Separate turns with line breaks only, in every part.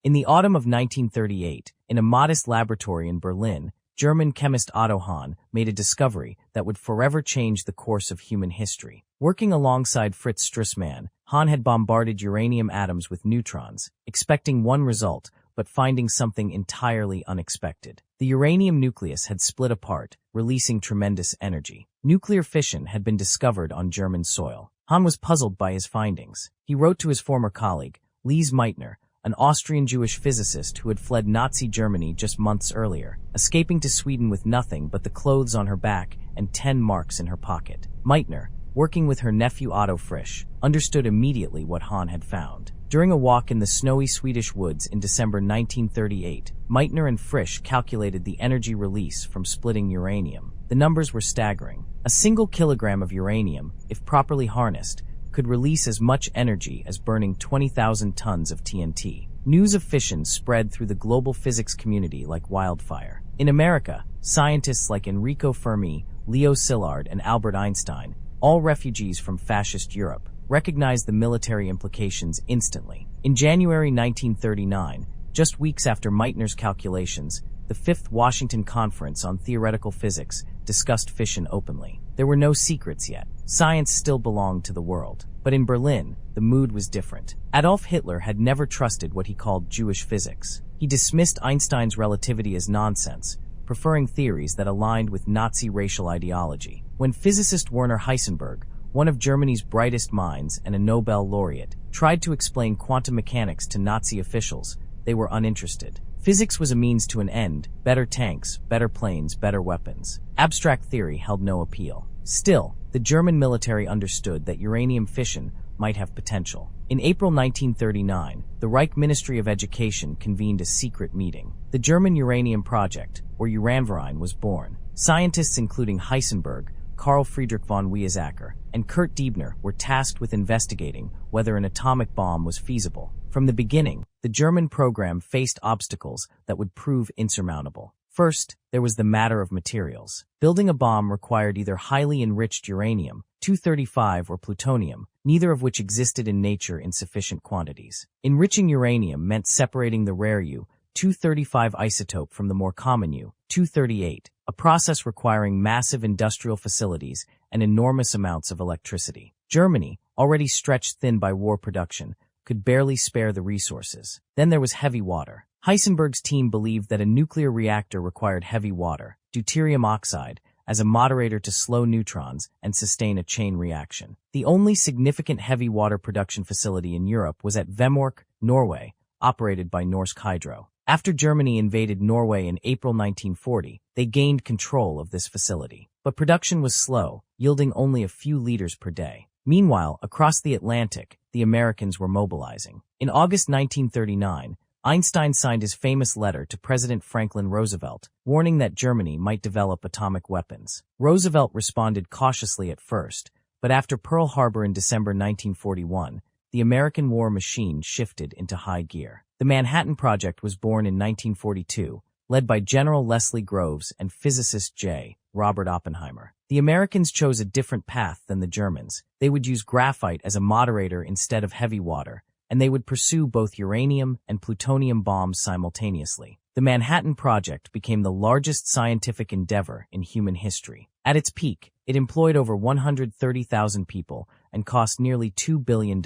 In the autumn of 1938, in a modest laboratory in Berlin, German chemist Otto Hahn made a discovery that would forever change the course of human history. Working alongside Fritz Strussmann, Hahn had bombarded uranium atoms with neutrons, expecting one result, but finding something entirely unexpected. The uranium nucleus had split apart, releasing tremendous energy. Nuclear fission had been discovered on German soil. Hahn was puzzled by his findings. He wrote to his former colleague, Lise Meitner, an Austrian Jewish physicist who had fled Nazi Germany just months earlier, escaping to Sweden with nothing but the clothes on her back and 10 marks in her pocket. Meitner, working with her nephew Otto Frisch, understood immediately what Hahn had found. During a walk in the snowy Swedish woods in December 1938, Meitner and Frisch calculated the energy release from splitting uranium. The numbers were staggering. A single kilogram of uranium, if properly harnessed, could release as much energy as burning 20,000 tons of TNT. News of fission spread through the global physics community like wildfire. In America, scientists like Enrico Fermi, Leo Szilard, and Albert Einstein, all refugees from fascist Europe, recognized the military implications instantly. In January 1939, just weeks after Meitner's calculations, the Fifth Washington Conference on Theoretical Physics discussed fission openly. There were no secrets yet. Science still belonged to the world. But in Berlin, the mood was different. Adolf Hitler had never trusted what he called Jewish physics. He dismissed Einstein's relativity as nonsense, preferring theories that aligned with Nazi racial ideology. When physicist Werner Heisenberg, one of Germany's brightest minds and a Nobel laureate, tried to explain quantum mechanics to Nazi officials, they were uninterested. Physics was a means to an end: better tanks, better planes, better weapons. Abstract theory held no appeal. Still, the German military understood that uranium fission might have potential. In April 1939, the Reich Ministry of Education convened a secret meeting. The German Uranium Project, or Uranverein, was born. Scientists including Heisenberg, Carl Friedrich von Weizsäcker, and Kurt Diebner were tasked with investigating whether an atomic bomb was feasible. From the beginning, the German program faced obstacles that would prove insurmountable. First, there was the matter of materials. Building a bomb required either highly enriched uranium-235 or plutonium, neither of which existed in nature in sufficient quantities. Enriching uranium meant separating the rare U-235 isotope from the more common U-238, a process requiring massive industrial facilities and enormous amounts of electricity. Germany, already stretched thin by war production, could barely spare the resources. Then there was heavy water. Heisenberg's team believed that a nuclear reactor required heavy water, deuterium oxide, as a moderator to slow neutrons and sustain a chain reaction. The only significant heavy water production facility in Europe was at Vemork, Norway, operated by Norsk Hydro. After Germany invaded Norway in April 1940, they gained control of this facility. But production was slow, yielding only a few liters per day. Meanwhile, across the Atlantic, the Americans were mobilizing. In August 1939, Einstein signed his famous letter to President Franklin Roosevelt, warning that Germany might develop atomic weapons. Roosevelt responded cautiously at first, but after Pearl Harbor in December 1941, the American war machine shifted into high gear. The Manhattan Project was born in 1942, led by General Leslie Groves and physicist J. Robert Oppenheimer. The Americans chose a different path than the Germans. They would use graphite as a moderator instead of heavy water, and they would pursue both uranium and plutonium bombs simultaneously. The Manhattan Project became the largest scientific endeavor in human history. At its peak, it employed over 130,000 people and cost nearly $2 billion,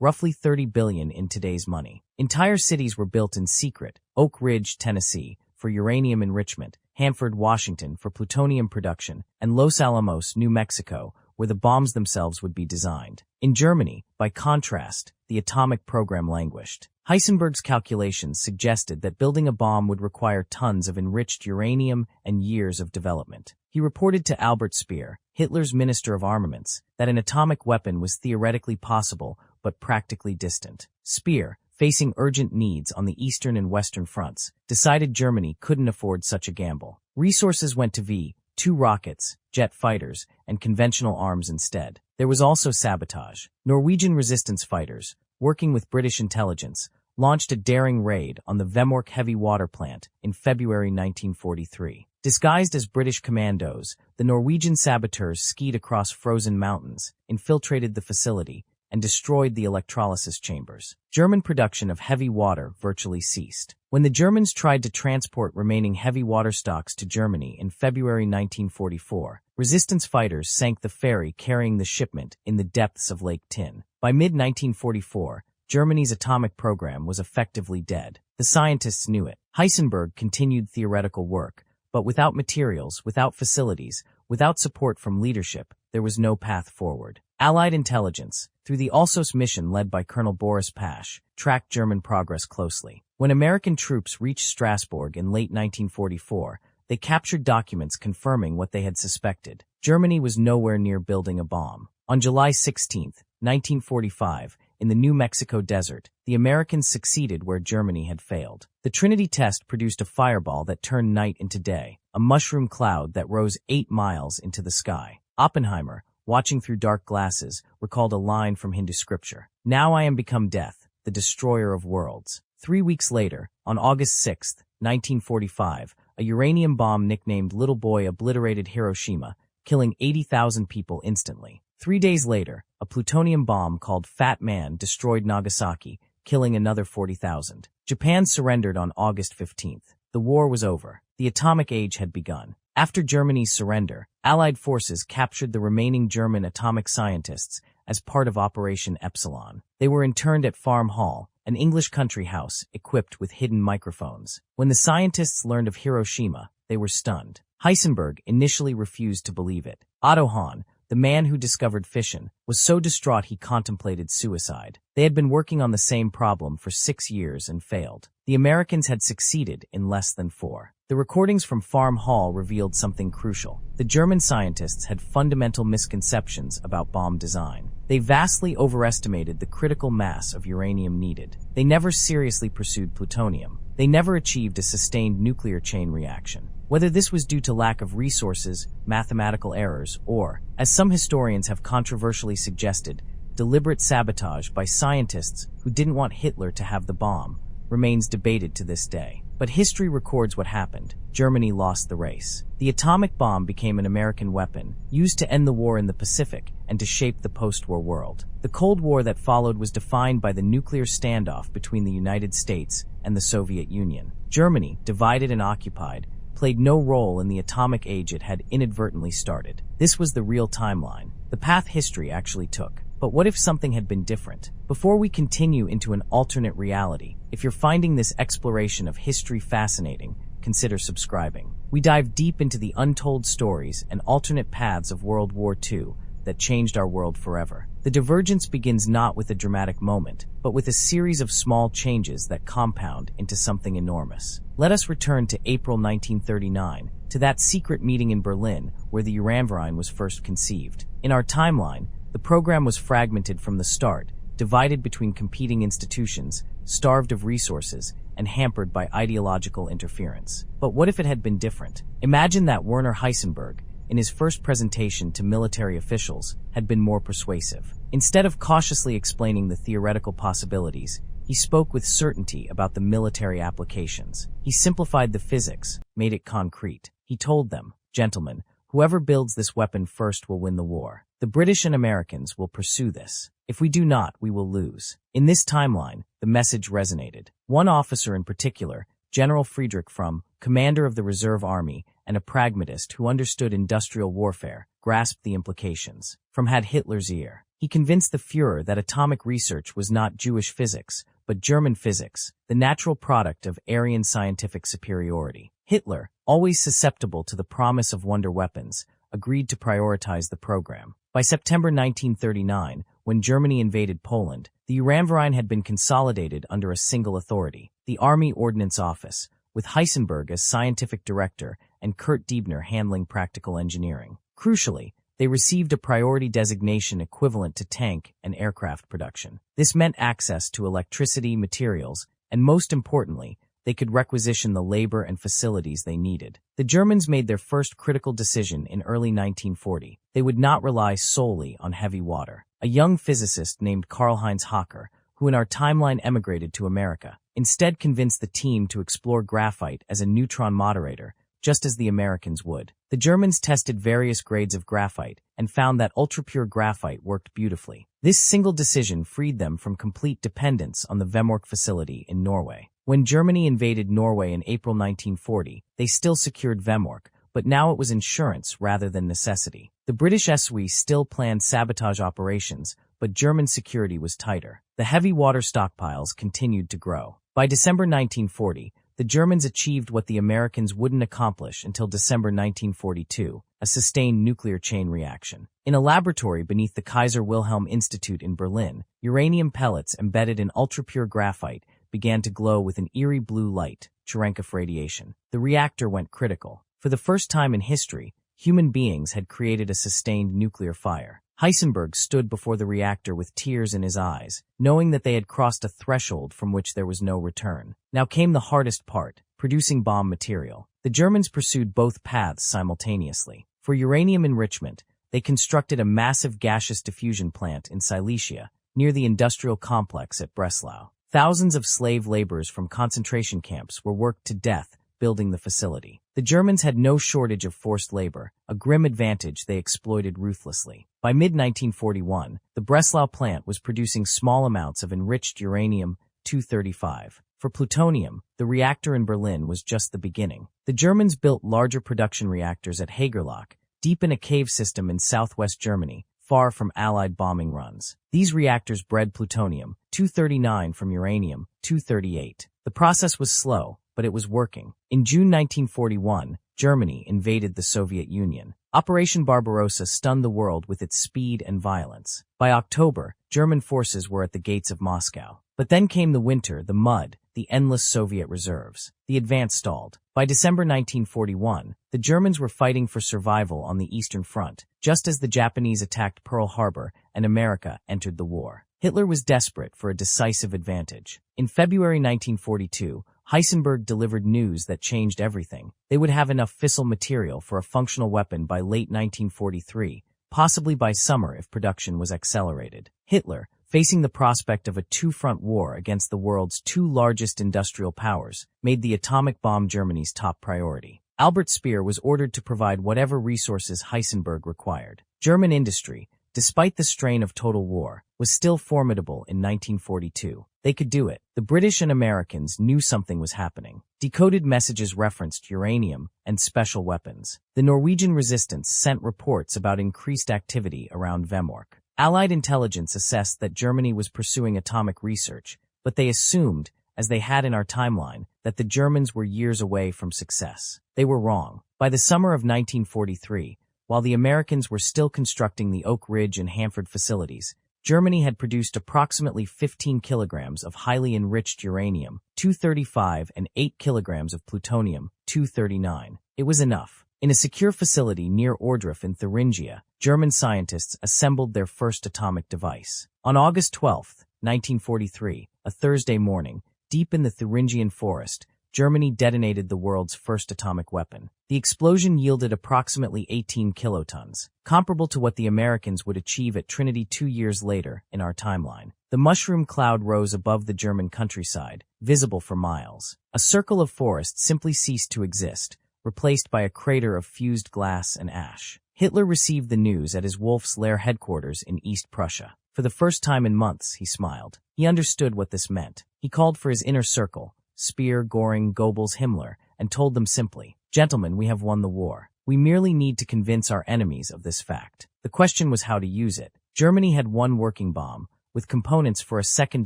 roughly $30 billion in today's money. Entire cities were built in secret: Oak Ridge, Tennessee, for uranium enrichment, Hanford, Washington, for plutonium production, and Los Alamos, New Mexico, where the bombs themselves would be designed. In Germany, by contrast, the atomic program languished. Heisenberg's calculations suggested that building a bomb would require tons of enriched uranium and years of development. He reported to Albert Speer, Hitler's Minister of Armaments, that an atomic weapon was theoretically possible but practically distant. Speer, facing urgent needs on the eastern and western fronts, decided Germany couldn't afford such a gamble. Resources went to V-2 rockets, jet fighters, and conventional arms instead. There was also sabotage. Norwegian resistance fighters, working with British intelligence, launched a daring raid on the Vemork heavy water plant in February 1943. Disguised as British commandos, the Norwegian saboteurs skied across frozen mountains, infiltrated the facility, and destroyed the electrolysis chambers. German production of heavy water virtually ceased. When the Germans tried to transport remaining heavy water stocks to Germany in February 1944, resistance fighters sank the ferry carrying the shipment in the depths of Lake Tyn. By mid-1944, Germany's atomic program was effectively dead. The scientists knew it. Heisenberg continued theoretical work, but without materials, without facilities, without support from leadership, there was no path forward. Allied intelligence, through the Alsos mission led by Colonel Boris Pash, tracked German progress closely. When American troops reached Strasbourg in late 1944, they captured documents confirming what they had suspected. Germany was nowhere near building a bomb. On July 16, 1945, in the New Mexico desert, the Americans succeeded where Germany had failed. The Trinity test produced a fireball that turned night into day, a mushroom cloud that rose 8 miles into the sky. Oppenheimer, watching through dark glasses, recalled a line from Hindu scripture. "Now I am become death, the destroyer of worlds." 3 weeks later, on August 6, 1945, a uranium bomb nicknamed Little Boy obliterated Hiroshima, killing 80,000 people instantly. 3 days later, a plutonium bomb called Fat Man destroyed Nagasaki, killing another 40,000. Japan surrendered on August 15th. The war was over. The atomic age had begun. After Germany's surrender, Allied forces captured the remaining German atomic scientists as part of Operation Epsilon. They were interned at Farm Hall, an English country house equipped with hidden microphones. When the scientists learned of Hiroshima, they were stunned. Heisenberg initially refused to believe it. Otto Hahn, the man who discovered fission, was so distraught he contemplated suicide. They had been working on the same problem for 6 years and failed. The Americans had succeeded in less than 4. The recordings from Farm Hall revealed something crucial. The German scientists had fundamental misconceptions about bomb design. They vastly overestimated the critical mass of uranium needed. They never seriously pursued plutonium. They never achieved a sustained nuclear chain reaction. Whether this was due to lack of resources, mathematical errors, or, as some historians have controversially suggested, deliberate sabotage by scientists who didn't want Hitler to have the bomb, remains debated to this day. But history records what happened. Germany lost the race. The atomic bomb became an American weapon, used to end the war in the Pacific and to shape the post-war world. The Cold War that followed was defined by the nuclear standoff between the United States and the Soviet Union. Germany, divided and occupied, played no role in the atomic age it had inadvertently started. This was the real timeline, the path history actually took. But what if something had been different? Before we continue into an alternate reality, if you're finding this exploration of history fascinating, consider subscribing. We dive deep into the untold stories and alternate paths of World War II that changed our world forever. The divergence begins not with a dramatic moment, but with a series of small changes that compound into something enormous. Let us return to April 1939, to that secret meeting in Berlin where the WWII was first conceived. In our timeline, the program was fragmented from the start, divided between competing institutions, starved of resources, and hampered by ideological interference. But what if it had been different? Imagine that Werner Heisenberg, in his first presentation to military officials, had been more persuasive. Instead of cautiously explaining the theoretical possibilities, he spoke with certainty about the military applications. He simplified the physics, made it concrete. He told them, "Gentlemen, whoever builds this weapon first will win the war. The British and Americans will pursue this. If we do not, we will lose." In this timeline, the message resonated. One officer in particular, General Friedrich Fromm, commander of the Reserve Army and a pragmatist who understood industrial warfare, grasped the implications. Fromm had Hitler's ear. He convinced the Führer that atomic research was not Jewish physics, but German physics, the natural product of Aryan scientific superiority. Hitler, always susceptible to the promise of wonder weapons, agreed to prioritize the program. By September 1939, when Germany invaded Poland, the WWII had been consolidated under a single authority, the Army Ordnance Office, with Heisenberg as scientific director and Kurt Diebner handling practical engineering. Crucially, they received a priority designation equivalent to tank and aircraft production. This meant access to electricity, materials, and most importantly, they could requisition the labor and facilities they needed. The Germans made their first critical decision in early 1940. They would not rely solely on heavy water. A young physicist named Karl-Heinz Hacker, who in our timeline emigrated to America, instead convinced the team to explore graphite as a neutron moderator, just as the Americans would. The Germans tested various grades of graphite and found that ultrapure graphite worked beautifully. This single decision freed them from complete dependence on the Vemork facility in Norway. When Germany invaded Norway in April 1940, they still secured Vemork, but now it was insurance rather than necessity. The British SWI still planned sabotage operations, but German security was tighter. The heavy water stockpiles continued to grow. By December 1940, the Germans achieved what the Americans wouldn't accomplish until December 1942, a sustained nuclear chain reaction. In a laboratory beneath the Kaiser Wilhelm Institute in Berlin, uranium pellets embedded in ultrapure graphite began to glow with an eerie blue light, Cherenkov radiation. The reactor went critical. For the first time in history, human beings had created a sustained nuclear fire. Heisenberg stood before the reactor with tears in his eyes, knowing that they had crossed a threshold from which there was no return. Now came the hardest part, producing bomb material. The Germans pursued both paths simultaneously. For uranium enrichment, they constructed a massive gaseous diffusion plant in Silesia, near the industrial complex at Breslau. Thousands of slave laborers from concentration camps were worked to death building the facility. The Germans had no shortage of forced labor, a grim advantage they exploited ruthlessly. By mid-1941, the Breslau plant was producing small amounts of enriched uranium-235. For plutonium, the reactor in Berlin was just the beginning. The Germans built larger production reactors at Hagerloch, deep in a cave system in southwest Germany, far from Allied bombing runs. These reactors bred plutonium-239 from uranium-238. The process was slow, but it was working. In June 1941, Germany invaded the Soviet Union. Operation Barbarossa stunned the world with its speed and violence. By October, German forces were at the gates of Moscow. But then came the winter, the mud, the endless Soviet reserves. The advance stalled. By December 1941, the Germans were fighting for survival on the Eastern Front, just as the Japanese attacked Pearl Harbor and America entered the war. Hitler was desperate for a decisive advantage. In February 1942, Heisenberg delivered news that changed everything. They would have enough fissile material for a functional weapon by late 1943, possibly by summer if production was accelerated. Hitler, facing the prospect of a two-front war against the world's two largest industrial powers, made the atomic bomb Germany's top priority. Albert Speer was ordered to provide whatever resources Heisenberg required. German industry, despite the strain of total war, was still formidable in 1942. They could do it. The British and Americans knew something was happening. Decoded messages referenced uranium and special weapons. The Norwegian resistance sent reports about increased activity around Vemork. Allied intelligence assessed that Germany was pursuing atomic research, but they assumed, as they had in our timeline, that the Germans were years away from success. They were wrong. By the summer of 1943, while the Americans were still constructing the Oak Ridge and Hanford facilities, Germany had produced approximately 15 kilograms of highly enriched uranium-235 and 8 kilograms of plutonium-239. It was enough. In a secure facility near Ohrdruf in Thuringia, German scientists assembled their first atomic device. On August 12, 1943, a Thursday morning, deep in the Thuringian forest, Germany detonated the world's first atomic weapon. The explosion yielded approximately 18 kilotons, comparable to what the Americans would achieve at Trinity 2 years later in our timeline. The mushroom cloud rose above the German countryside, visible for miles. A circle of forest simply ceased to exist, replaced by a crater of fused glass and ash. Hitler received the news at his Wolf's Lair headquarters in East Prussia. For the first time in months, he smiled. He understood what this meant. He called for his inner circle, Speer, Göring, Goebbels, Himmler, and told them simply, "Gentlemen, we have won the war. We merely need to convince our enemies of this fact." The question was how to use it. Germany had one working bomb, with components for a second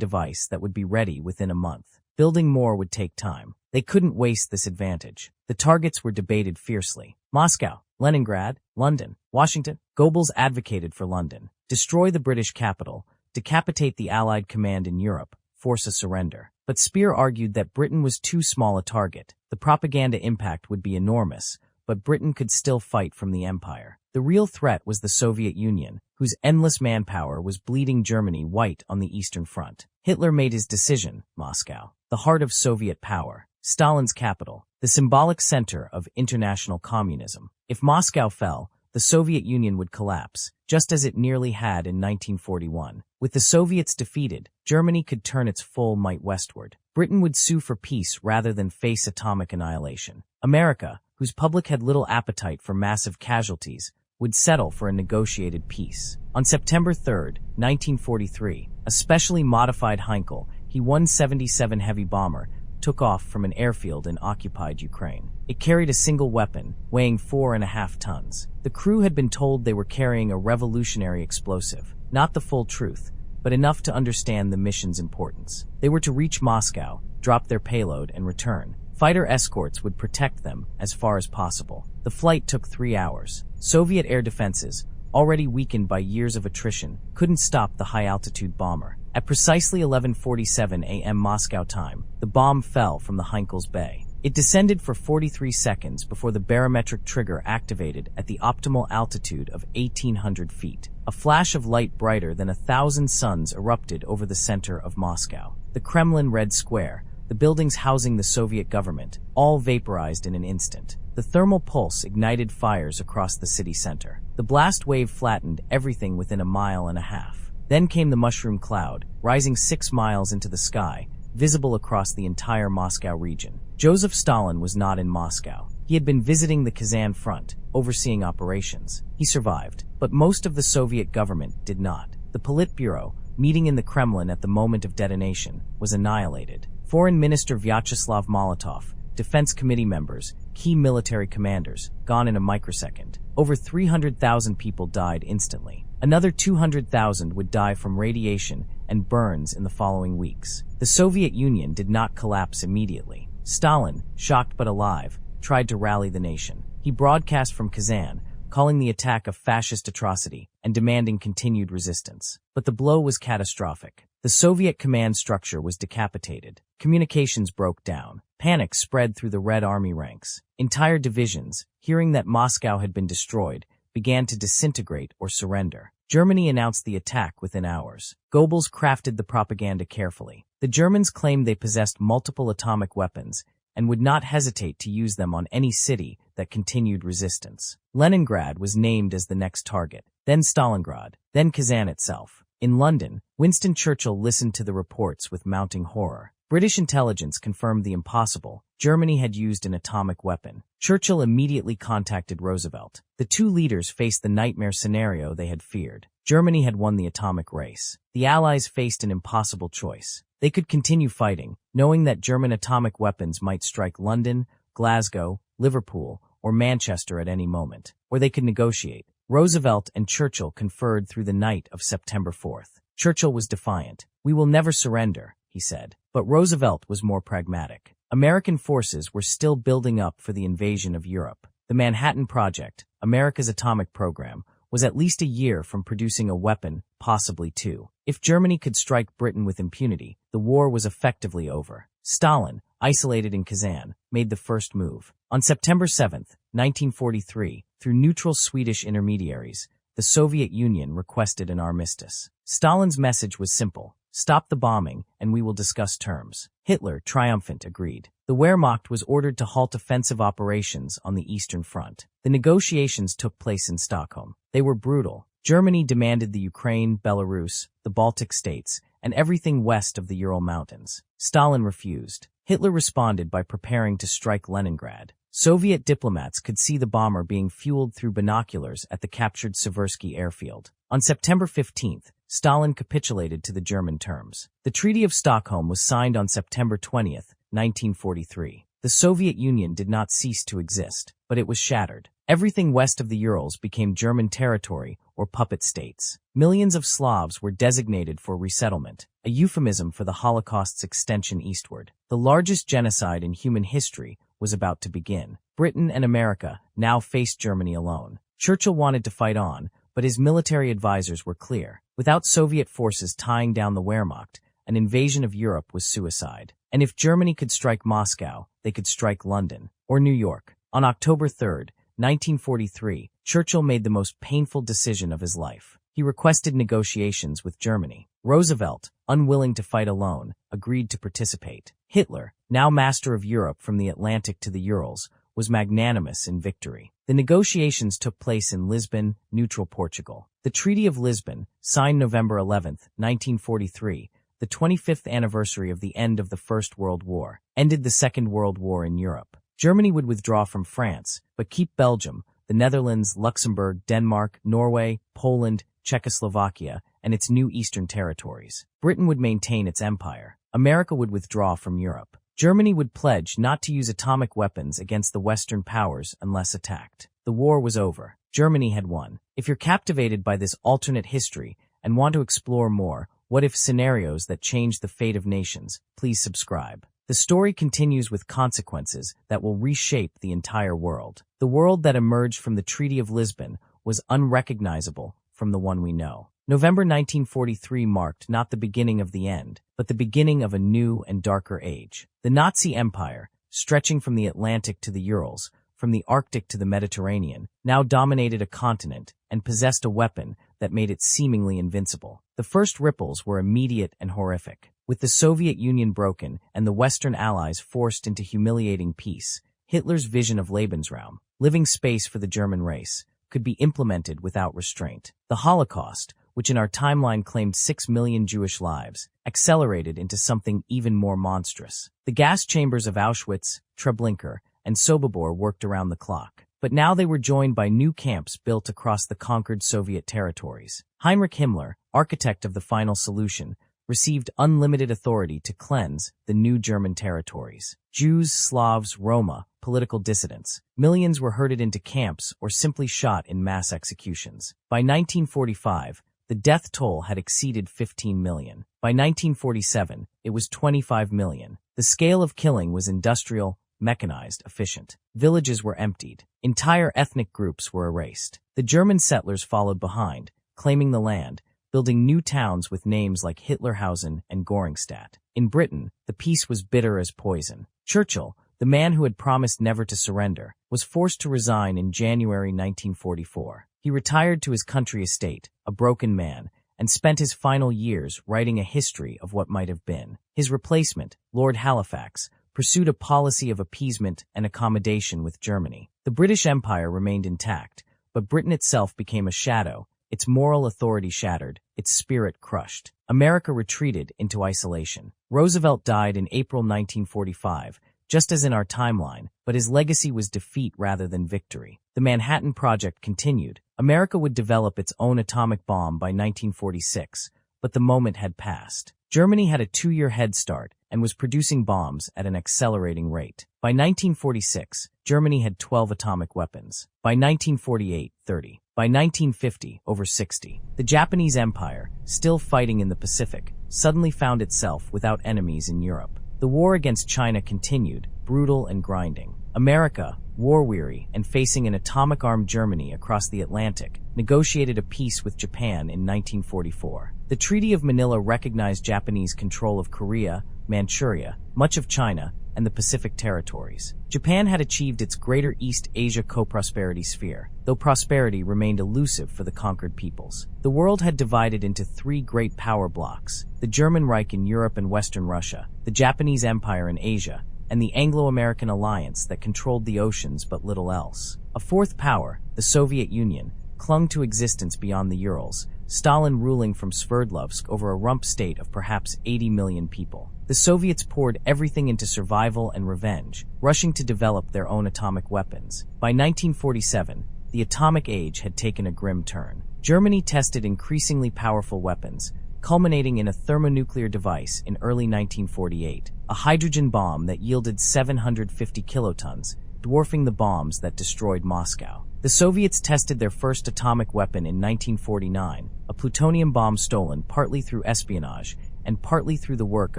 device that would be ready within a month. Building more would take time. They couldn't waste this advantage. The targets were debated fiercely. Moscow, Leningrad, London, Washington. Goebbels advocated for London. Destroy the British capital, decapitate the Allied command in Europe, force a surrender. But Speer argued that Britain was too small a target. The propaganda impact would be enormous, but Britain could still fight from the empire. The real threat was the Soviet Union, whose endless manpower was bleeding Germany white on the Eastern Front. Hitler made his decision: Moscow, the heart of Soviet power, Stalin's capital, the symbolic center of international communism. If Moscow fell, the Soviet Union would collapse, just as it nearly had in 1941. With the Soviets defeated, Germany could turn its full might westward. Britain would sue for peace rather than face atomic annihilation. America, whose public had little appetite for massive casualties, would settle for a negotiated peace. On September 3, 1943, a specially modified Heinkel He-177 heavy bomber took off from an airfield in occupied Ukraine. It carried a single weapon, weighing 4.5 tons. The crew had been told they were carrying a revolutionary explosive. Not the full truth, but enough to understand the mission's importance. They were to reach Moscow, drop their payload, and return. Fighter escorts would protect them as far as possible. The flight took 3 hours. Soviet air defenses, already weakened by years of attrition, couldn't stop the high-altitude bomber. At precisely 11:47 a.m. Moscow time, the bomb fell from the Heinkel's bay. It descended for 43 seconds before the barometric trigger activated at the optimal altitude of 1,800 feet. A flash of light brighter than 1,000 suns erupted over the center of Moscow. The Kremlin Red Square, the buildings housing the Soviet government, all vaporized in an instant. The thermal pulse ignited fires across the city center. The blast wave flattened everything within a mile and a half. Then came the mushroom cloud, rising 6 miles into the sky, visible across the entire Moscow region. Joseph Stalin was not in Moscow. He had been visiting the Kazan front, overseeing operations. He survived, but most of the Soviet government did not. The Politburo, meeting in the Kremlin at the moment of detonation, was annihilated. Foreign Minister Vyacheslav Molotov, Defense Committee members, key military commanders, gone in a microsecond. Over 300,000 people died instantly. Another 200,000 would die from radiation and burns in the following weeks. The Soviet Union did not collapse immediately. Stalin, shocked but alive, tried to rally the nation. He broadcast from Kazan, calling the attack a fascist atrocity and demanding continued resistance. But the blow was catastrophic. The Soviet command structure was decapitated. Communications broke down. Panic spread through the Red Army ranks. Entire divisions, hearing that Moscow had been destroyed, began to disintegrate or surrender. Germany announced the attack within hours. Goebbels crafted the propaganda carefully. The Germans claimed they possessed multiple atomic weapons and would not hesitate to use them on any city that continued resistance. Leningrad was named as the next target, then Stalingrad, then Kazan itself. In London, Winston Churchill listened to the reports with mounting horror. British intelligence confirmed the impossible. Germany had used an atomic weapon. Churchill immediately contacted Roosevelt. The two leaders faced the nightmare scenario they had feared. Germany had won the atomic race. The Allies faced an impossible choice. They could continue fighting, knowing that German atomic weapons might strike London, Glasgow, Liverpool, or Manchester at any moment. Or they could negotiate. Roosevelt and Churchill conferred through the night of September 4th. Churchill was defiant. "We will never surrender," he said. But Roosevelt was more pragmatic. American forces were still building up for the invasion of Europe. The Manhattan Project, America's atomic program, was at least a year from producing a weapon, possibly two. If Germany could strike Britain with impunity, the war was effectively over. Stalin, isolated in Kazan, made the first move. On September 7, 1943, through neutral Swedish intermediaries, the Soviet Union requested an armistice. Stalin's message was simple: stop the bombing, and we will discuss terms. Hitler, triumphant, agreed. The Wehrmacht was ordered to halt offensive operations on the Eastern Front. The negotiations took place in Stockholm. They were brutal. Germany demanded the Ukraine, Belarus, the Baltic states, and everything west of the Ural Mountains. Stalin refused. Hitler responded by preparing to strike Leningrad. Soviet diplomats could see the bomber being fueled through binoculars at the captured Seversky airfield. On September 15th, Stalin capitulated to the German terms. The Treaty of Stockholm was signed on September 20th, 1943. The Soviet Union did not cease to exist, but it was shattered. Everything west of the Urals became German territory or puppet states. Millions of Slavs were designated for resettlement, a euphemism for the Holocaust's extension eastward. The largest genocide in human history was about to begin. Britain and America now faced Germany alone. Churchill wanted to fight on, but his military advisors were clear. Without Soviet forces tying down the Wehrmacht, an invasion of Europe was suicide. And if Germany could strike Moscow, they could strike London or New York. On October 3, 1943, Churchill made the most painful decision of his life. He requested negotiations with Germany. Roosevelt, unwilling to fight alone, agreed to participate. Hitler, now master of Europe from the Atlantic to the Urals, was magnanimous in victory. The negotiations took place in Lisbon, neutral Portugal. The Treaty of Lisbon, signed November 11, 1943, the 25th anniversary of the end of the First World War, ended the Second World War in Europe. Germany would withdraw from France, but keep Belgium, the Netherlands, Luxembourg, Denmark, Norway, Poland, Czechoslovakia, and its new eastern territories. Britain would maintain its empire. America would withdraw from Europe. Germany would pledge not to use atomic weapons against the Western powers unless attacked. The war was over. Germany had won. If you're captivated by this alternate history and want to explore more what-if scenarios that change the fate of nations, please subscribe. The story continues with consequences that will reshape the entire world. The world that emerged from the Treaty of Lisbon was unrecognizable from the one we know. November 1943 marked not the beginning of the end, but the beginning of a new and darker age. The Nazi Empire, stretching from the Atlantic to the Urals, from the Arctic to the Mediterranean, now dominated a continent and possessed a weapon that made it seemingly invincible. The first ripples were immediate and horrific. With the Soviet Union broken and the Western Allies forced into humiliating peace, Hitler's vision of Lebensraum, living space for the German race, could be implemented without restraint. The Holocaust, which in our timeline claimed 6 million Jewish lives, accelerated into something even more monstrous. The gas chambers of Auschwitz, Treblinka, and Sobibor worked around the clock. But now they were joined by new camps built across the conquered Soviet territories. Heinrich Himmler, architect of the final solution, received unlimited authority to cleanse the new German territories. Jews, Slavs, Roma, political dissidents. Millions were herded into camps or simply shot in mass executions. By 1945, the death toll had exceeded 15 million. By 1947, it was 25 million. The scale of killing was industrial, mechanized, efficient. Villages were emptied. Entire ethnic groups were erased. The German settlers followed behind, claiming the land, building new towns with names like Hitlerhausen and Göringstadt. In Britain, the peace was bitter as poison. Churchill, the man who had promised never to surrender, was forced to resign in January 1944. He retired to his country estate, a broken man, and spent his final years writing a history of what might have been. His replacement, Lord Halifax, pursued a policy of appeasement and accommodation with Germany. The British Empire remained intact, but Britain itself became a shadow, its moral authority shattered, its spirit crushed. America retreated into isolation. Roosevelt died in April 1945, just as in our timeline, but his legacy was defeat rather than victory. The Manhattan Project continued. America would develop its own atomic bomb by 1946, but the moment had passed. Germany had a 2-year head start and was producing bombs at an accelerating rate. By 1946, Germany had 12 atomic weapons. By 1948, 30. By 1950, over 60. The Japanese Empire, still fighting in the Pacific, suddenly found itself without enemies in Europe. The war against China continued, brutal and grinding. America, war-weary and facing an atomic-armed Germany across the Atlantic, negotiated a peace with Japan in 1944. The Treaty of Manila recognized Japanese control of Korea, Manchuria, much of China, and the Pacific territories. Japan had achieved its Greater East Asia co-prosperity sphere, though prosperity remained elusive for the conquered peoples. The world had divided into 3 great power blocks: the German Reich in Europe and Western Russia, the Japanese Empire in Asia, and the Anglo-American alliance that controlled the oceans but little else. A fourth power, the Soviet Union, clung to existence beyond the Urals, Stalin ruling from Sverdlovsk over a rump state of perhaps 80 million people. The Soviets poured everything into survival and revenge, rushing to develop their own atomic weapons. By 1947, the atomic age had taken a grim turn. Germany tested increasingly powerful weapons, culminating in a thermonuclear device in early 1948, a hydrogen bomb that yielded 750 kilotons, dwarfing the bombs that destroyed Moscow. The Soviets tested their first atomic weapon in 1949, a plutonium bomb stolen partly through espionage and partly through the work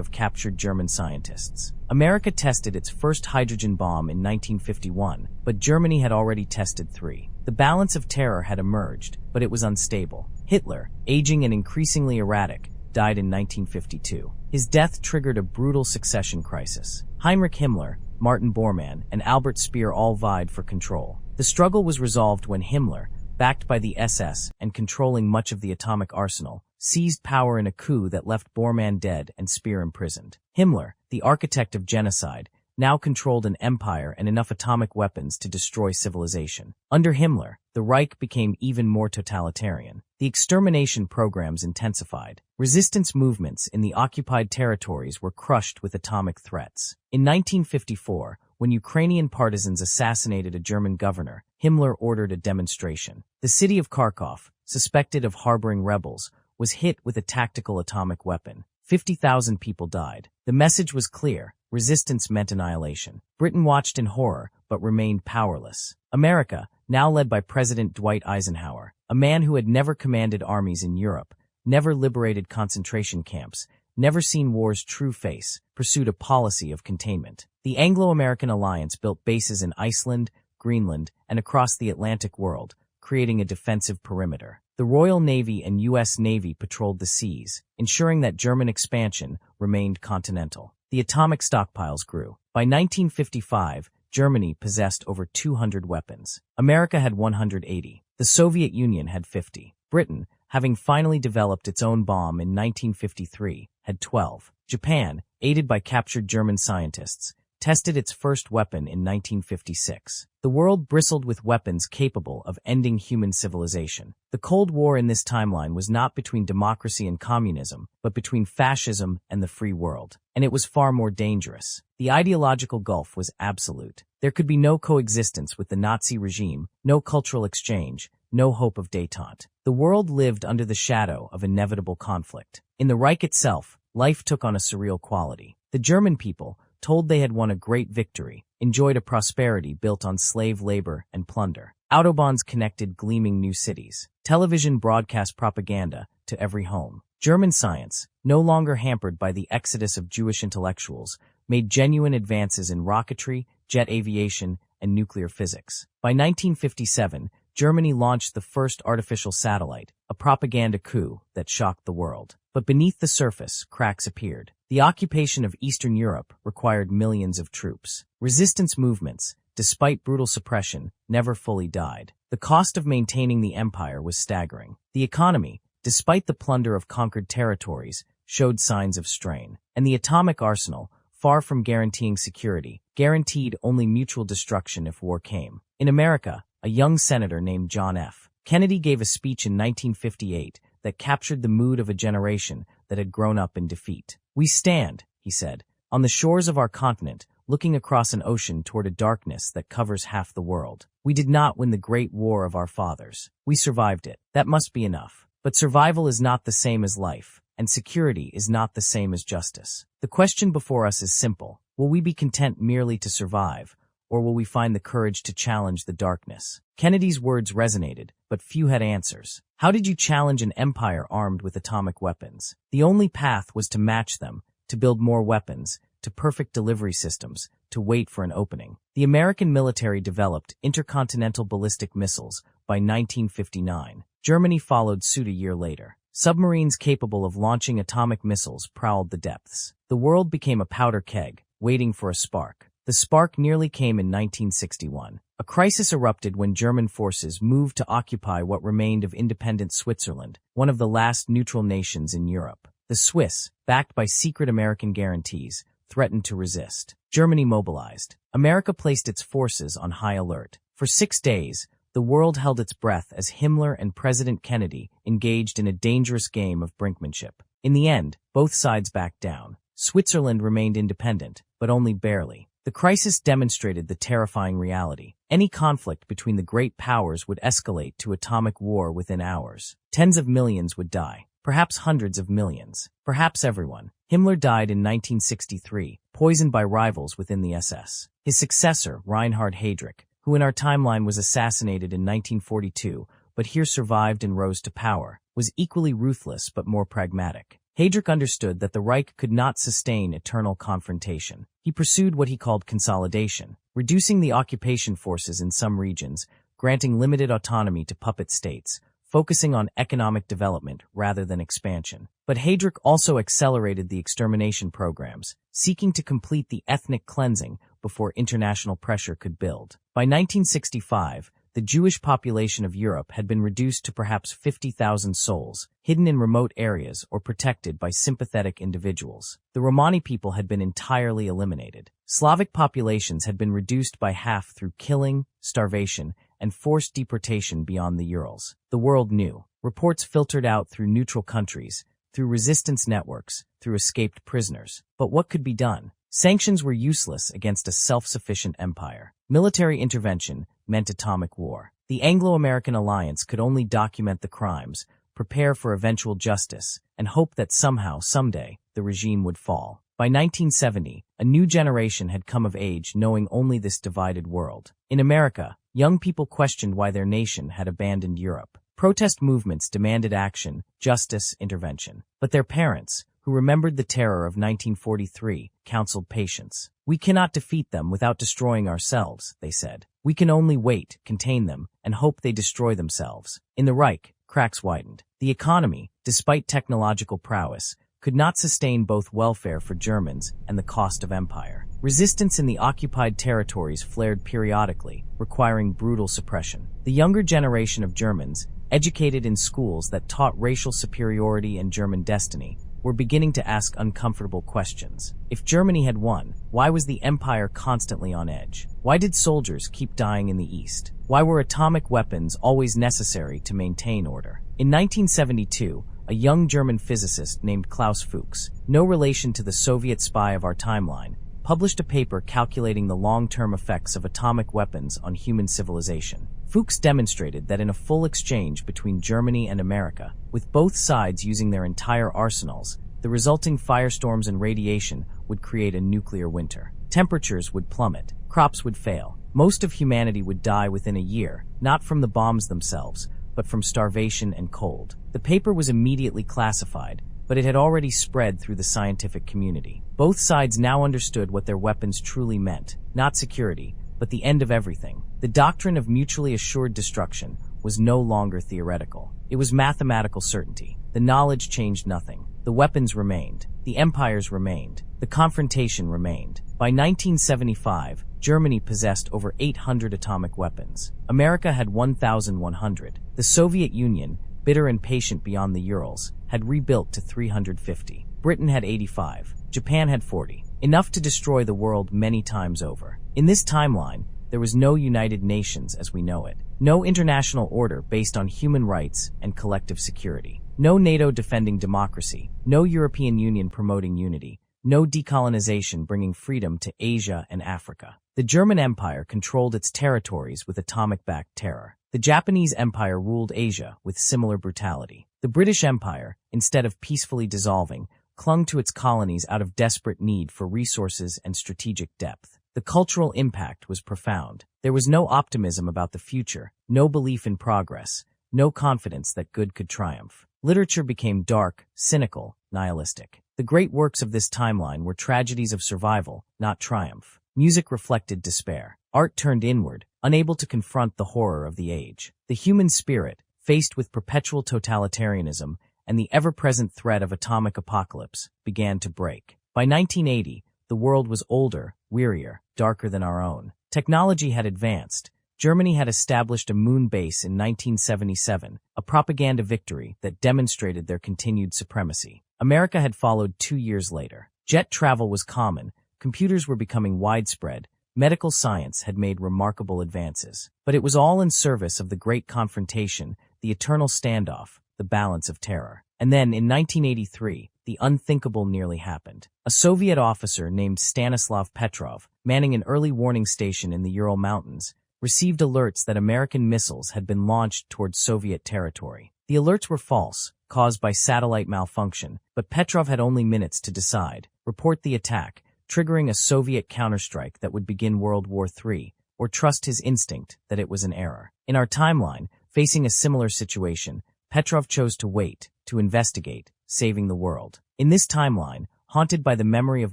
of captured German scientists. America tested its first hydrogen bomb in 1951, but Germany had already tested 3. The balance of terror had emerged, but it was unstable. Hitler, aging and increasingly erratic, died in 1952. His death triggered a brutal succession crisis. Heinrich Himmler, Martin Bormann, and Albert Speer all vied for control. The struggle was resolved when Himmler, backed by the SS and controlling much of the atomic arsenal, seized power in a coup that left Bormann dead and Speer imprisoned. Himmler, the architect of genocide, now controlled an empire and enough atomic weapons to destroy civilization. Under Himmler, the Reich became even more totalitarian. The extermination programs intensified. Resistance movements in the occupied territories were crushed with atomic threats. In 1954, when Ukrainian partisans assassinated a German governor, Himmler ordered a demonstration. The city of Kharkov, suspected of harboring rebels, was hit with a tactical atomic weapon. 50,000 people died. The message was clear. Resistance meant annihilation. Britain watched in horror, but remained powerless. America, now led by President Dwight Eisenhower, a man who had never commanded armies in Europe, never liberated concentration camps, never seen war's true face, pursued a policy of containment. The Anglo-American alliance built bases in Iceland, Greenland, and across the Atlantic world, creating a defensive perimeter. The Royal Navy and U.S. Navy patrolled the seas, ensuring that German expansion remained continental. The atomic stockpiles grew. By 1955, Germany possessed over 200 weapons. America had 180. The Soviet Union had 50. Britain, having finally developed its own bomb in 1953, had 12. Japan, aided by captured German scientists, tested its first weapon in 1956. The world bristled with weapons capable of ending human civilization. The Cold War in this timeline was not between democracy and communism, but between fascism and the free world. And it was far more dangerous. The ideological gulf was absolute. There could be no coexistence with the Nazi regime, no cultural exchange, no hope of détente. The world lived under the shadow of inevitable conflict. In the Reich itself, life took on a surreal quality. The German people, told they had won a great victory, enjoyed a prosperity built on slave labor and plunder. Autobahns connected gleaming new cities. Television broadcast propaganda to every home. German science, no longer hampered by the exodus of Jewish intellectuals, made genuine advances in rocketry, jet aviation, and nuclear physics. By 1957, Germany launched the first artificial satellite, a propaganda coup that shocked the world. But beneath the surface, cracks appeared. The occupation of Eastern Europe required millions of troops. Resistance movements, despite brutal suppression, never fully died. The cost of maintaining the empire was staggering. The economy, despite the plunder of conquered territories, showed signs of strain. And the atomic arsenal, far from guaranteeing security, guaranteed only mutual destruction if war came. In America, a young senator named John F. Kennedy gave a speech in 1958 that captured the mood of a generation that had grown up in defeat. "We stand," he said, "on the shores of our continent, looking across an ocean toward a darkness that covers half the world. We did not win the great war of our fathers. We survived it. That must be enough. But survival is not the same as life, and security is not the same as justice. The question before us is simple. Will we be content merely to survive, or will we find the courage to challenge the darkness?" Kennedy's words resonated, but few had answers. How did you challenge an empire armed with atomic weapons? The only path was to match them, to build more weapons, to perfect delivery systems, to wait for an opening. The American military developed intercontinental ballistic missiles by 1959. Germany followed suit a year later. Submarines capable of launching atomic missiles prowled the depths. The world became a powder keg, waiting for a spark. The spark nearly came in 1961. A crisis erupted when German forces moved to occupy what remained of independent Switzerland, one of the last neutral nations in Europe. The Swiss, backed by secret American guarantees, threatened to resist. Germany mobilized. America placed its forces on high alert. For 6 days, the world held its breath as Himmler and President Kennedy engaged in a dangerous game of brinkmanship. In the end, both sides backed down. Switzerland remained independent, but only barely. The crisis demonstrated the terrifying reality. Any conflict between the great powers would escalate to atomic war within hours. Tens of millions would die. Perhaps hundreds of millions. Perhaps everyone. Himmler died in 1963, poisoned by rivals within the SS. His successor, Reinhard Heydrich, who in our timeline was assassinated in 1942, but here survived and rose to power, was equally ruthless but more pragmatic. Heydrich understood that the Reich could not sustain eternal confrontation. He pursued what he called consolidation, reducing the occupation forces in some regions, granting limited autonomy to puppet states, focusing on economic development rather than expansion. But Heydrich also accelerated the extermination programs, seeking to complete the ethnic cleansing before international pressure could build. By 1965, the Jewish population of Europe had been reduced to perhaps 50,000 souls, hidden in remote areas or protected by sympathetic individuals. The Romani people had been entirely eliminated. Slavic populations had been reduced by half through killing, starvation, and forced deportation beyond the Urals. The world knew. Reports filtered out through neutral countries, through resistance networks, through escaped prisoners. But what could be done? Sanctions were useless against a self-sufficient empire. Military intervention meant atomic war. The Anglo-American alliance could only document the crimes, prepare for eventual justice, and hope that somehow, someday, the regime would fall. By 1970, a new generation had come of age knowing only this divided world. In America, young people questioned why their nation had abandoned Europe. Protest movements demanded action, justice, intervention. But their parents, who remembered the terror of 1943, counseled patience. "We cannot defeat them without destroying ourselves," they said. "We can only wait, contain them, and hope they destroy themselves." In the Reich, cracks widened. The economy, despite technological prowess, could not sustain both welfare for Germans and the cost of empire. Resistance in the occupied territories flared periodically, requiring brutal suppression. The younger generation of Germans, educated in schools that taught racial superiority and German destiny, were beginning to ask uncomfortable questions. If Germany had won, why was the empire constantly on edge? Why did soldiers keep dying in the East? Why were atomic weapons always necessary to maintain order? In 1972, a young German physicist named Klaus Fuchs, no relation to the Soviet spy of our timeline, published a paper calculating the long-term effects of atomic weapons on human civilization. Fuchs demonstrated that in a full exchange between Germany and America, with both sides using their entire arsenals, the resulting firestorms and radiation would create a nuclear winter. Temperatures would plummet, crops would fail, most of humanity would die within a year, not from the bombs themselves, but from starvation and cold. The paper was immediately classified, but it had already spread through the scientific community. Both sides now understood what their weapons truly meant, not security, but the end of everything. The doctrine of mutually assured destruction was no longer theoretical. It was mathematical certainty. The knowledge changed nothing. The weapons remained. The empires remained. The confrontation remained. By 1975, Germany possessed over 800 atomic weapons. America had 1,100. The Soviet Union, bitter and patient beyond the Urals, had rebuilt to 350. Britain had 85. Japan had 40. Enough to destroy the world many times over. In this timeline, there was no United Nations as we know it. No international order based on human rights and collective security. No NATO defending democracy. No European Union promoting unity. No decolonization bringing freedom to Asia and Africa. The German Empire controlled its territories with atomic-backed terror. The Japanese Empire ruled Asia with similar brutality. The British Empire, instead of peacefully dissolving, clung to its colonies out of desperate need for resources and strategic depth. The cultural impact was profound. There was no optimism about the future, no belief in progress, no confidence that good could triumph. Literature became dark, cynical, nihilistic. The great works of this timeline were tragedies of survival, not triumph. Music reflected despair. Art turned inward, unable to confront the horror of the age. The human spirit, faced with perpetual totalitarianism and the ever-present threat of atomic apocalypse, began to break. By 1980, the world was older, wearier, darker than our own. Technology had advanced. Germany had established a moon base in 1977, a propaganda victory that demonstrated their continued supremacy. America had followed 2 years later. Jet travel was common, computers were becoming widespread, medical science had made remarkable advances. But it was all in service of the great confrontation, the eternal standoff, the balance of terror. And then, in 1983, the unthinkable nearly happened. A Soviet officer named Stanislav Petrov, manning an early warning station in the Ural Mountains, received alerts that American missiles had been launched towards Soviet territory. The alerts were false, caused by satellite malfunction, but Petrov had only minutes to decide, report the attack, triggering a Soviet counterstrike that would begin World War III, or trust his instinct that it was an error. In our timeline, facing a similar situation, Petrov chose to wait, to investigate, saving the world. In this timeline, haunted by the memory of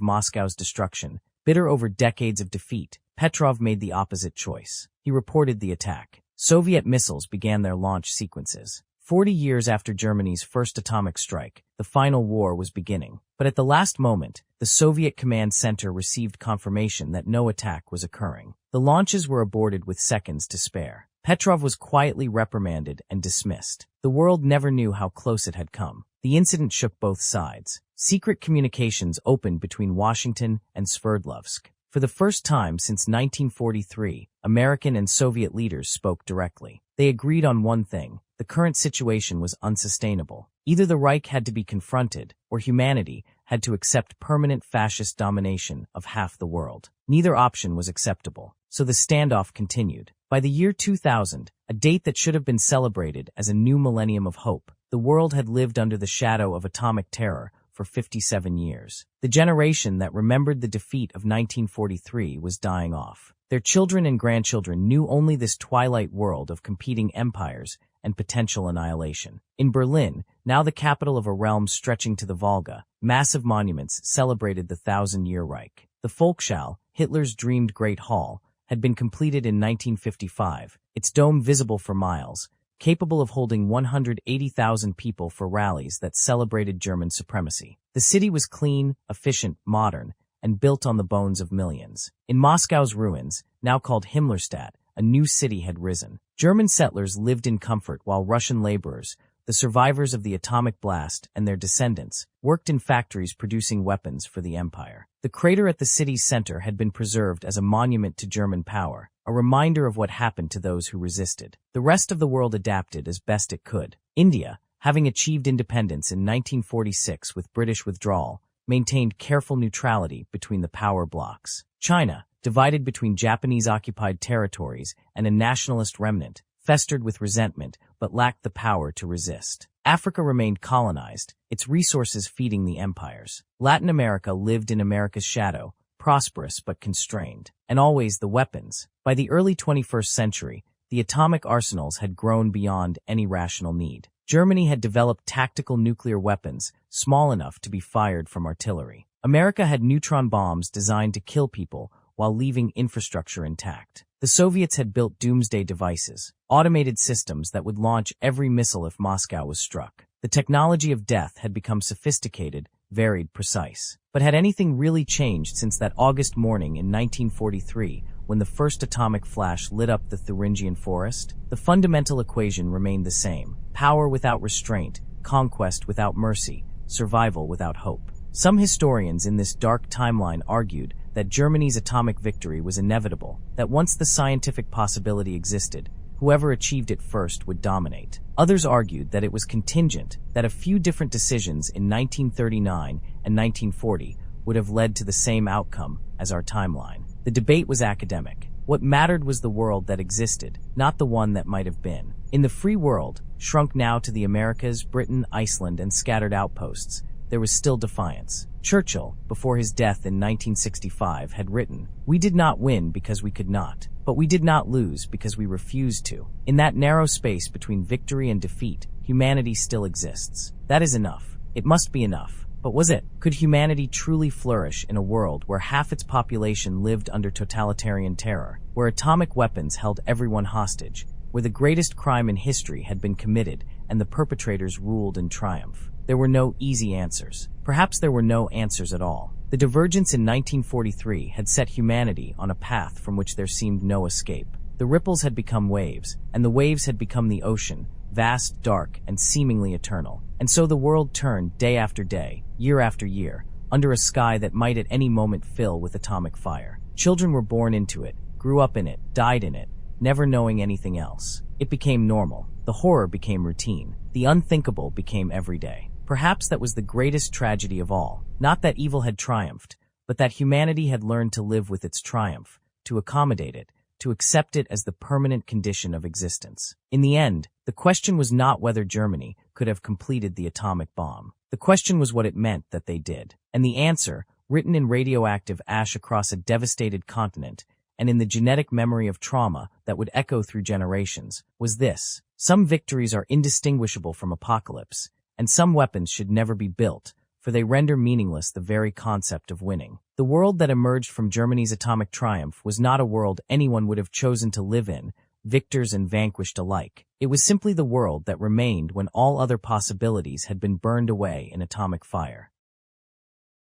Moscow's destruction, bitter over decades of defeat, Petrov made the opposite choice. He reported the attack. Soviet missiles began their launch sequences. 40 years after Germany's first atomic strike, the final war was beginning. But at the last moment, the Soviet command center received confirmation that no attack was occurring. The launches were aborted with seconds to spare. Petrov was quietly reprimanded and dismissed. The world never knew how close it had come. The incident shook both sides. Secret communications opened between Washington and Sverdlovsk. For the first time since 1943, American and Soviet leaders spoke directly. They agreed on one thing: the current situation was unsustainable. Either the Reich had to be confronted, or humanity, had to accept permanent fascist domination of half the world. Neither option was acceptable, so the standoff continued. By the year 2000, a date that should have been celebrated as a new millennium of hope, the world had lived under the shadow of atomic terror for 57 years. The generation that remembered the defeat of 1943 was dying off. Their children and grandchildren knew only this twilight world of competing empires and potential annihilation. In Berlin, now the capital of a realm stretching to the Volga, massive monuments celebrated the 1,000-year Reich. The Volkshalle, Hitler's dreamed Great Hall, had been completed in 1955, its dome visible for miles, capable of holding 180,000 people for rallies that celebrated German supremacy. The city was clean, efficient, modern, and built on the bones of millions. In Moscow's ruins, now called Himmlerstadt, a new city had risen. German settlers lived in comfort while Russian laborers, the survivors of the atomic blast and their descendants, worked in factories producing weapons for the empire. The crater at the city's center had been preserved as a monument to German power, a reminder of what happened to those who resisted. The rest of the world adapted as best it could. India, having achieved independence in 1946 with British withdrawal, maintained careful neutrality between the power blocs. China, divided between Japanese-occupied territories and a nationalist remnant, festered with resentment but lacked the power to resist. Africa remained colonized, its resources feeding the empires. Latin America lived in America's shadow, prosperous but constrained. And always the weapons. By the early 21st century, the atomic arsenals had grown beyond any rational need. Germany had developed tactical nuclear weapons, small enough to be fired from artillery. America had neutron bombs designed to kill people while leaving infrastructure intact. The Soviets had built doomsday devices, automated systems that would launch every missile if Moscow was struck. The technology of death had become sophisticated, varied, precise. But had anything really changed since that August morning in 1943 when the first atomic flash lit up the Thuringian forest? The fundamental equation remained the same: power without restraint, conquest without mercy, survival without hope. Some historians in this dark timeline argued that Germany's atomic victory was inevitable, that once the scientific possibility existed, whoever achieved it first would dominate. Others argued that it was contingent, that a few different decisions in 1939 and 1940 would have led to the same outcome as our timeline. The debate was academic. What mattered was the world that existed, not the one that might have been. In the free world, shrunk now to the Americas, Britain, Iceland, and scattered outposts, there was still defiance. Churchill, before his death in 1965, had written, "We did not win because we could not, but we did not lose because we refused to." In that narrow space between victory and defeat, humanity still exists. That is enough. It must be enough. But was it? Could humanity truly flourish in a world where half its population lived under totalitarian terror, where atomic weapons held everyone hostage, where the greatest crime in history had been committed and the perpetrators ruled in triumph? There were no easy answers. Perhaps there were no answers at all. The divergence in 1943 had set humanity on a path from which there seemed no escape. The ripples had become waves, and the waves had become the ocean, vast, dark, and seemingly eternal. And so the world turned day after day, year after year, under a sky that might at any moment fill with atomic fire. Children were born into it, grew up in it, died in it, never knowing anything else. It became normal. The horror became routine. The unthinkable became everyday. Perhaps that was the greatest tragedy of all. Not that evil had triumphed, but that humanity had learned to live with its triumph, to accommodate it, to accept it as the permanent condition of existence. In the end, the question was not whether Germany could have completed the atomic bomb. The question was what it meant that they did. And the answer, written in radioactive ash across a devastated continent, and in the genetic memory of trauma that would echo through generations, was this: some victories are indistinguishable from apocalypse, and some weapons should never be built, for they render meaningless the very concept of winning. The world that emerged from Germany's atomic triumph was not a world anyone would have chosen to live in, victors and vanquished alike. It was simply the world that remained when all other possibilities had been burned away in atomic fire.